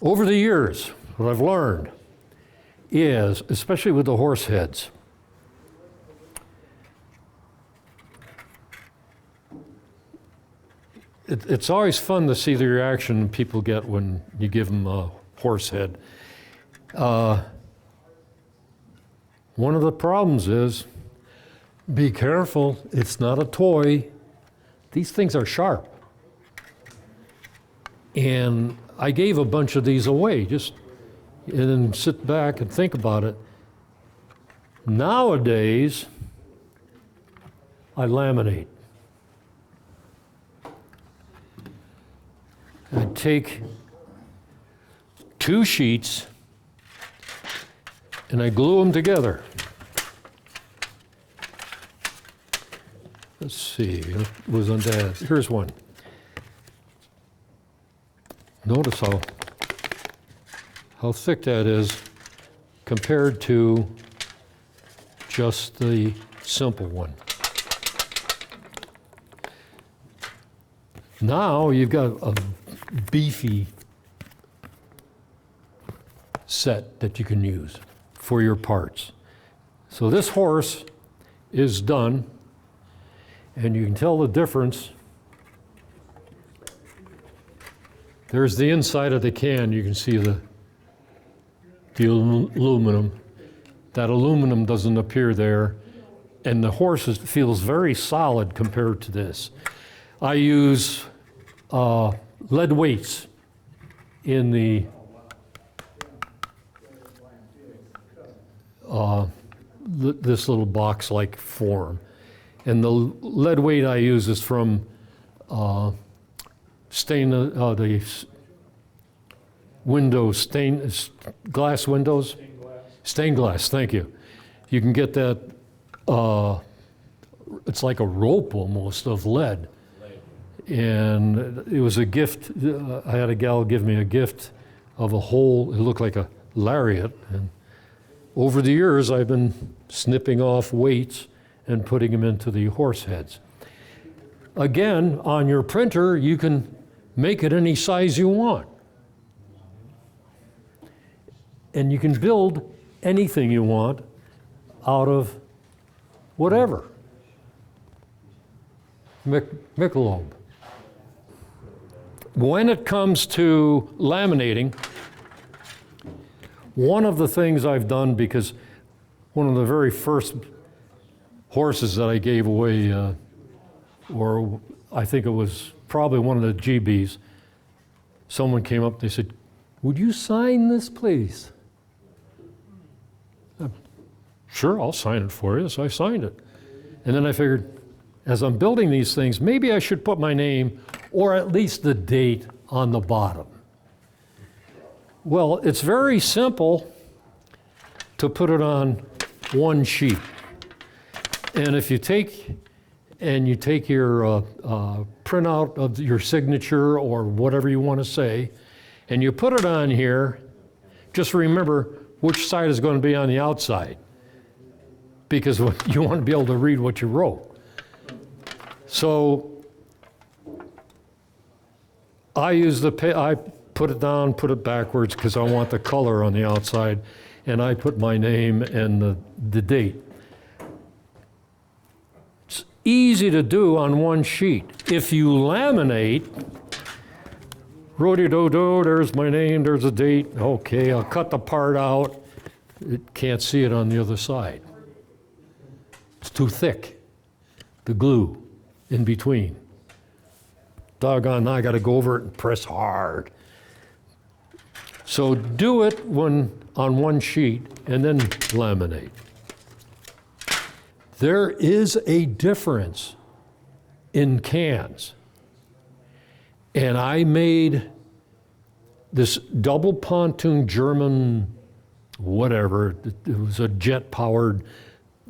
Over the years, what I've learned is, especially with the horse heads, it's always fun to see the reaction people get when you give them a horse head. One of the problems is, be careful, it's not a toy. These things are sharp. And I gave a bunch of these away, and then sit back and think about it. Nowadays, I laminate. I take 2 sheets and I glue them together. Let's see, it was on that. Here's one. Notice how thick that is compared to just the simple one. Now you've got a beefy set that you can use for your parts. So this horse is done, and you can tell the difference. There's the inside of the can. You can see the aluminum. That aluminum doesn't appear there, and the horse feels very solid compared to this. I use lead weights in this little box-like form. And the lead weight I use is from the glass windows. Stained glass, thank you. You can get that, it's like a rope almost of lead. And it was a gift. I had a gal give me a gift of a whole, it looked like a lariat. And over the years, I've been snipping off weights and putting them into the horse heads. Again, on your printer, you can make it any size you want. And you can build anything you want out of whatever. Michelob. When it comes to laminating, one of the things I've done, because one of the very first horses that I gave away, or I think it was probably one of the GBs, someone came up, they said, "Would you sign this, please?" Sure, I'll sign it for you. So I signed it. And then I figured, as I'm building these things, maybe I should put my name or at least the date on the bottom. Well, it's very simple to put it on one sheet. And if you take your printout of your signature or whatever you want to say, and you put it on here, just remember which side is going to be on the outside, because you want to be able to read what you wrote. So I put it down, put it backwards, because I want the color on the outside, and I put my name and the date. It's easy to do on one sheet. If you laminate, rody-do-do, there's my name, there's a date. Okay, I'll cut the part out. It can't see it on the other side. It's too thick, the glue in between. Doggone, now I got to go over it and press hard. So do it on one sheet and then laminate. There is a difference in cans. And I made this double pontoon German whatever. It was a jet-powered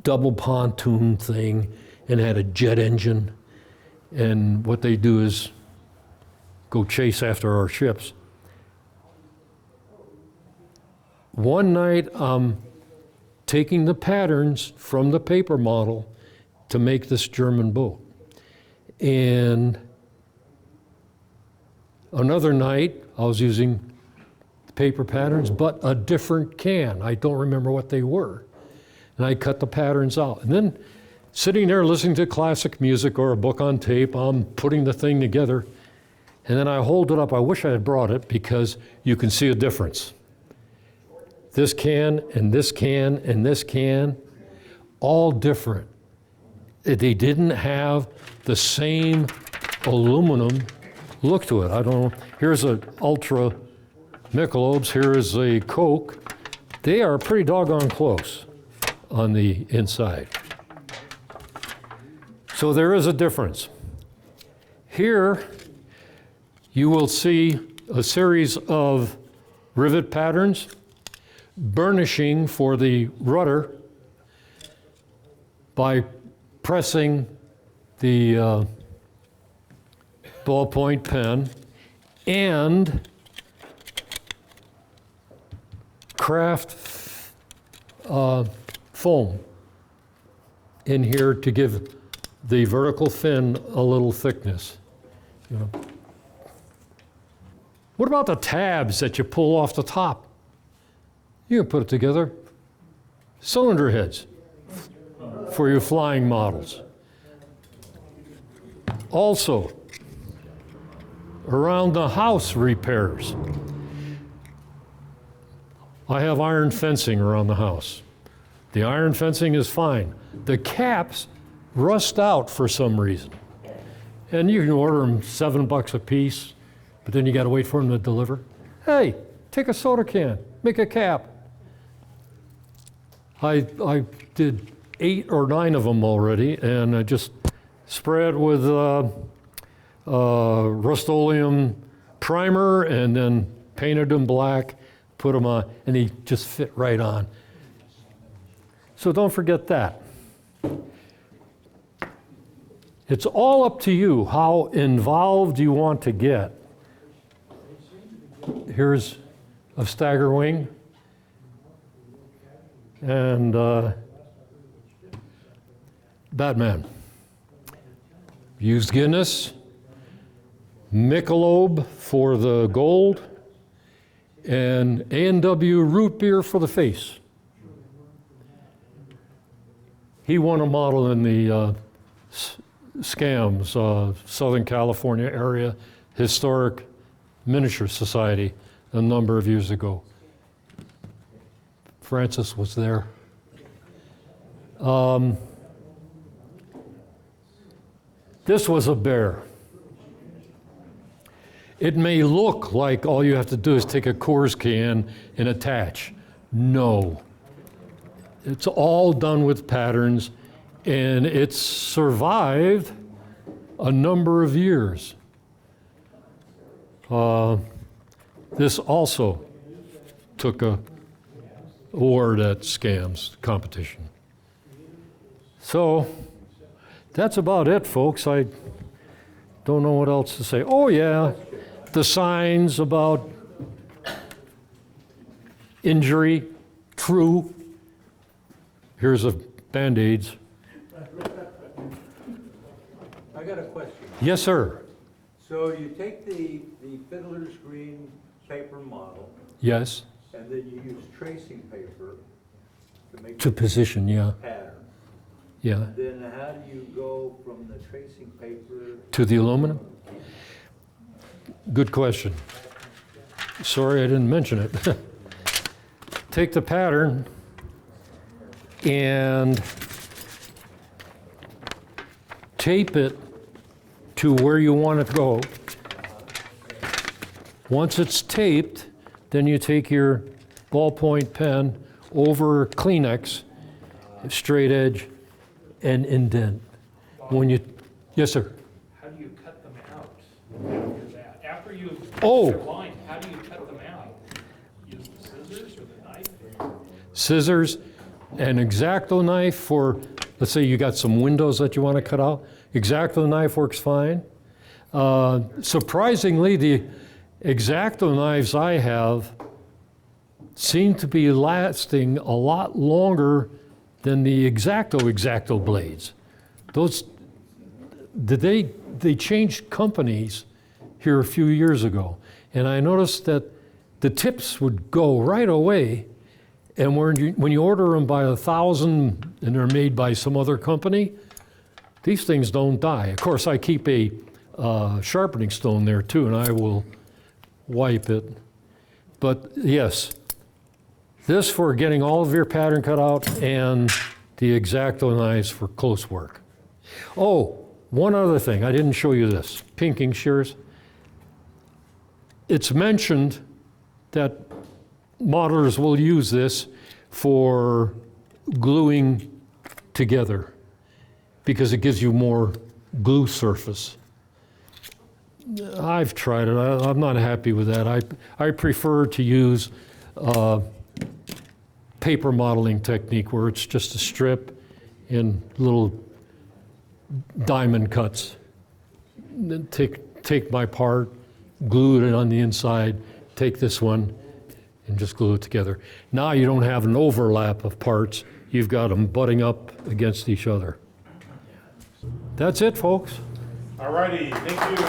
double pontoon thing and had a jet engine. And what they do is go chase after our ships. One night, I'm taking the patterns from the paper model to make this German boat. And another night, I was using paper patterns, but a different can. I don't remember what they were. And I cut the patterns out. And then sitting there listening to classic music or a book on tape, I'm putting the thing together. And then I hold it up. I wish I had brought it because you can see a difference. This can and this can and this can, all different. They didn't have the same aluminum look to it. I don't know. Here's an Ultra Michelob's. Here is a Coke. They are pretty doggone close on the inside. So there is a difference. Here you will see a series of rivet patterns, burnishing for the rudder by pressing the ballpoint pen and craft foam in here to give the vertical fin a little thickness. You know. What about the tabs that you pull off the top? You can put it together. Cylinder heads for your flying models. Also, around the house repairs. I have iron fencing around the house. The iron fencing is fine. The caps rust out for some reason. And you can order them $7 a piece, but then you got to wait for them to deliver. Hey, take a soda can, make a cap. I did 8 or 9 of them already, and I just spread with Rust-Oleum primer and then painted them black, put them on, and they just fit right on. So don't forget that. It's all up to you how involved you want to get. Here's a stagger wing and Batman. Used Guinness, Michelob for the gold, and A&W root beer for the face. He won a model in the SCAMS, Southern California Area Historic Miniature Society, a number of years ago. Francis was there. This was a bear. It may look like all you have to do is take a Coors can and attach. No. It's all done with patterns, and it's survived a number of years. This also took a award at SCAMS competition. So that's about it, folks. I don't know what else to say. Oh yeah, the signs about injury, true. Here's a Band-Aids. I got a question. Yes, sir. So you take the fiddler's green paper model, Yes. and then you use tracing paper to make To the position, yeah. pattern. Yeah. Then how do you go from the tracing paper? To the aluminum? Good question. Sorry I didn't mention it. Take the pattern and tape it to where you want it to go. Once it's taped, then you take your ballpoint pen over Kleenex, straight edge, and indent. When you, yes, sir. How do you cut them out after that? After you've Oh. your line, how do you cut them out? Use the scissors or the knife? Scissors, an X-Acto knife for, let's say you got some windows that you want to cut out. X-Acto knife works fine. Surprisingly, the X-Acto knives I have seem to be lasting a lot longer than the X-Acto blades. Those, they changed companies here a few years ago, and I noticed that the tips would go right away. And when you order them by 1,000 and they're made by some other company, these things don't die. Of course, I keep a sharpening stone there too, and I will wipe it. But yes, this for getting all of your pattern cut out, and the X-Acto knives for close work. Oh, one other thing, I didn't show you this, pinking shears. It's mentioned that modelers will use this for gluing together because it gives you more glue surface. I've tried it, I'm not happy with that. I prefer to use paper modeling technique where it's just a strip and little diamond cuts. Then take my part, glue it on the inside, take this one, and just glue it together. Now you don't have an overlap of parts. You've got them butting up against each other. That's it, folks. All righty, thank you.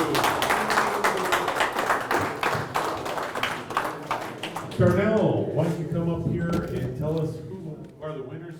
Darnell, why don't you come up here and tell us who are the winners